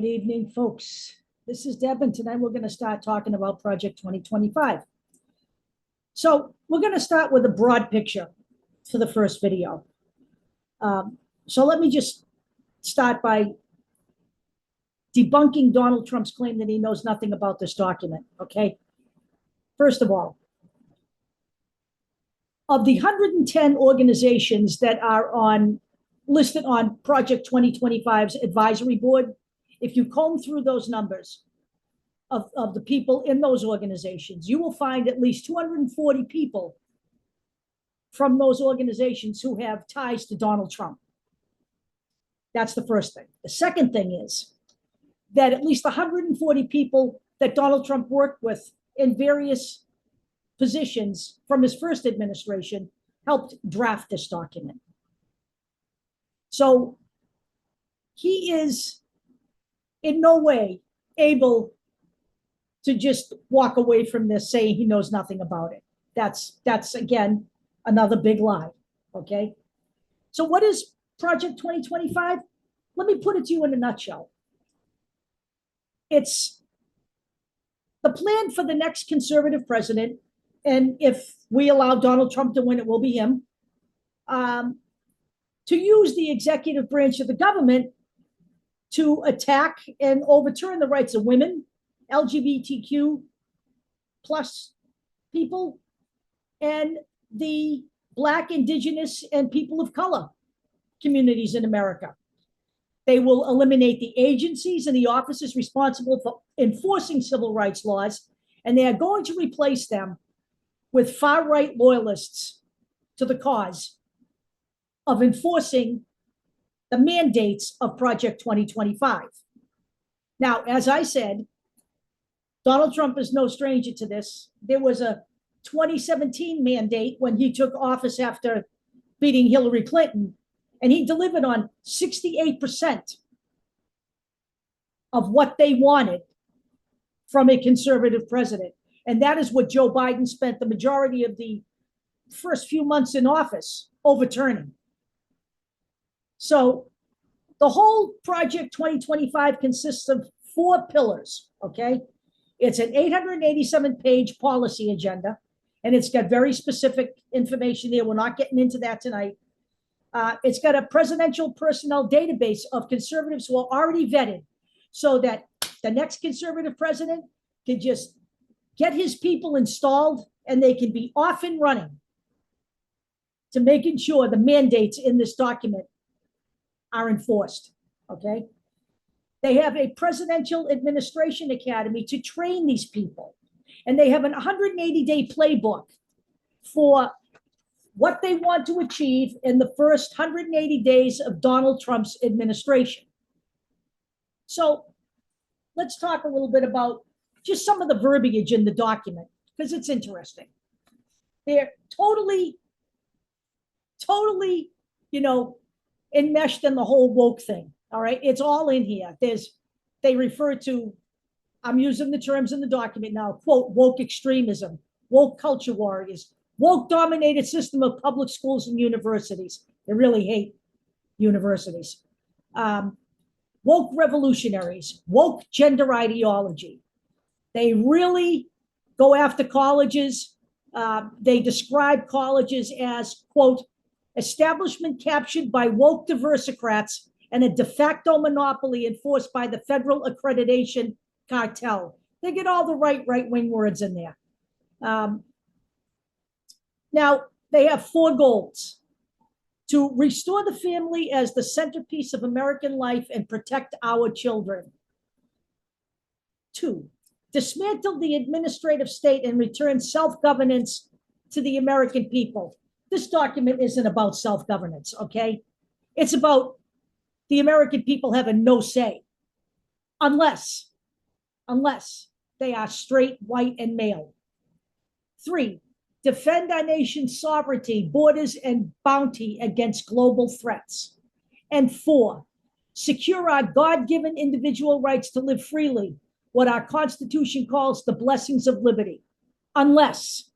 Good evening, folks. This is Deb, and tonight we're going to start talking about Project 2025. So we're going to start with a broad picture for the first video. So let me just start by debunking Donald Trump's claim that he knows nothing about this document, okay? First of all, of the 110 organizations that are listed on Project 2025's advisory board, if you comb through those numbers of the people in those organizations, you will find at least 240 people from those organizations who have ties to Donald Trump. That's the first thing. The second thing is that at least 140 people that Donald Trump worked with in various positions from his first administration helped draft this document. So he is in no way able to just walk away from this saying he knows nothing about it. That's again, another big lie, okay? So what is Project 2025? Let me put it to you in a nutshell. It's the plan for the next conservative president, and if we allow Donald Trump to win, it will be him, to use the executive branch of the government to attack and overturn the rights of women, LGBTQ plus people, and the Black, Indigenous, and people of color communities in America. They will eliminate the agencies and the offices responsible for enforcing civil rights laws, and they are going to replace them with far-right loyalists to the cause of enforcing the mandates of Project 2025. Now, as I said, Donald Trump is no stranger to this. There was a 2017 mandate when he took office after beating Hillary Clinton, and he delivered on 68% of what they wanted from a conservative president. And that is what Joe Biden spent the majority of the first few months in office overturning. So the whole Project 2025 consists of 4 pillars, okay? It's an 887-page policy agenda, and it's got very specific information there. We're not getting into that tonight. It's got a presidential personnel database of conservatives who are already vetted so that the next conservative president can just get his people installed and they can be off and running to making sure the mandates in this document are enforced, okay? They have a presidential administration academy to train these people. And they have an 180-day playbook for what they want to achieve in the first 180 days of Donald Trump's administration. So let's talk a little bit about just some of the verbiage in the document, because it's interesting. They're totally, enmeshed in the whole woke thing. All right, it's all in here. They refer to, I'm using the terms in the document now, quote, woke extremism, woke culture warriors, woke dominated system of public schools and universities. They really hate universities. Woke revolutionaries, woke gender ideology. They really go after colleges. They describe colleges as, quote, establishment captured by woke diversicrats and a de facto monopoly enforced by the federal accreditation cartel. They get all the right-wing words in there. Now, they have 4 goals: to restore the family as the centerpiece of American life and protect our children. 2, dismantle the administrative state and return self-governance to the American people. This document isn't about self-governance, okay? It's about the American people having no say, unless they are straight, white, and male. 3, defend our nation's sovereignty, borders, and bounty against global threats. And 4, secure our God-given individual rights to live freely, what our Constitution calls the blessings of liberty, unless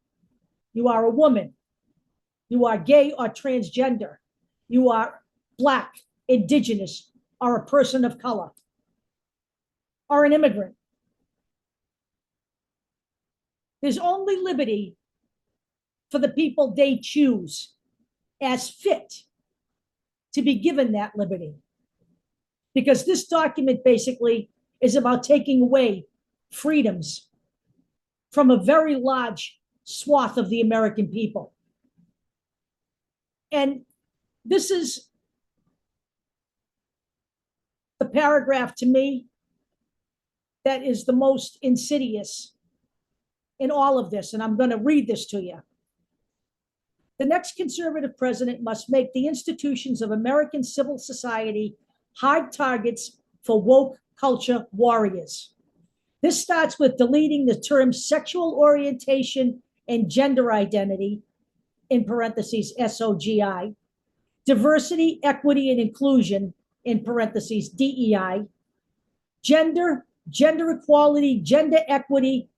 you are a woman, you are gay or transgender, you are Black, Indigenous, or a person of color. or an immigrant. There's only liberty for the people they choose as fit to be given that liberty. Because this document basically is about taking away freedoms from a very large swath of the American people. And this is the paragraph to me that is the most insidious in all of this. And I'm going to read this to you. The next conservative president must make the institutions of American civil society hard targets for woke culture warriors. This starts with deleting the terms sexual orientation and gender identity, in parentheses, SOGI, diversity, equity, and inclusion, in parentheses, DEI, gender, gender equality, gender equity,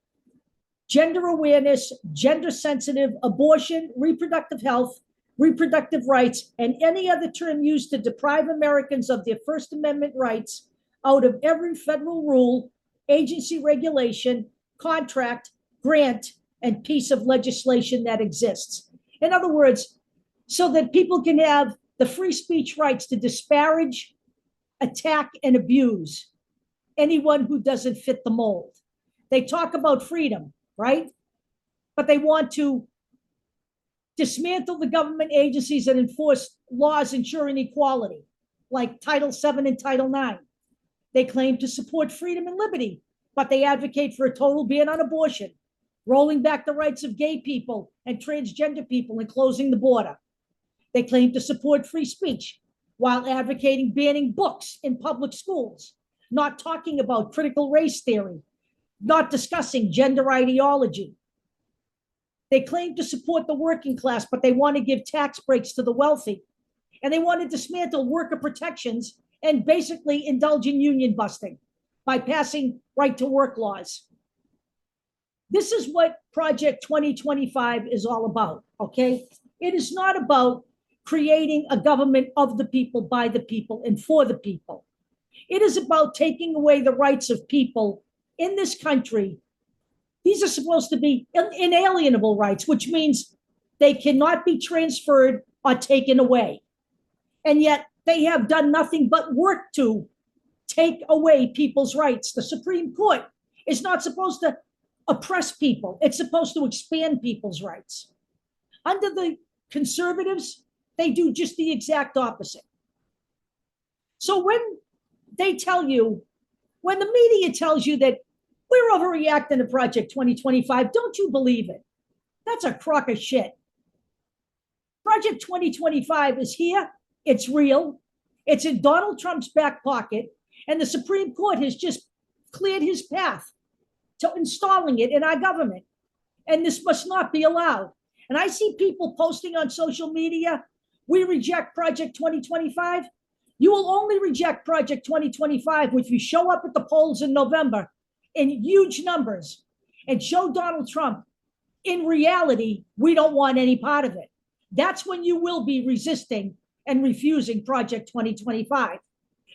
gender awareness, gender sensitive, abortion, reproductive health, reproductive rights, and any other term used to deprive Americans of their First Amendment rights out of every federal rule, agency regulation, contract, grant, and piece of legislation that exists. In other words, so that people can have the free speech rights to disparage, attack, and abuse anyone who doesn't fit the mold. They talk about freedom, right? But they want to dismantle the government agencies that enforce laws ensuring equality, like Title VII and Title IX. They claim to support freedom and liberty, but they advocate for a total ban on abortion, rolling back the rights of gay people and transgender people, and closing the border. They claim to support free speech while advocating banning books in public schools, not talking about critical race theory, not discussing gender ideology. They claim to support the working class, but they want to give tax breaks to the wealthy. And they want to dismantle worker protections and basically indulge in union busting by passing right to work laws. This is what Project 2025 is all about, okay? It is not about creating a government of the people, by the people, and for the people. It is about taking away the rights of people in this country. These are supposed to be inalienable rights, which means they cannot be transferred or taken away. And yet they have done nothing but work to take away people's rights. The Supreme Court is not supposed to oppress people. It's supposed to expand people's rights. Under the conservatives, they do just the exact opposite. So when they tell you, when the media tells you that we're overreacting to Project 2025, don't you believe it? That's a crock of shit. Project 2025 is here. It's real. It's in Donald Trump's back pocket. And the Supreme Court has just cleared his path to installing it in our government. And this must not be allowed. And I see people posting on social media, we reject Project 2025. You will only reject Project 2025 if you show up at the polls in November in huge numbers and show Donald Trump, in reality, we don't want any part of it. That's when you will be resisting and refusing Project 2025.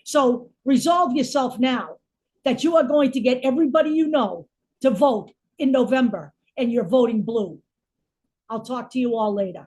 So resolve yourself now that you are going to get everybody you know to vote in November, and you're voting blue. I'll talk to you all later.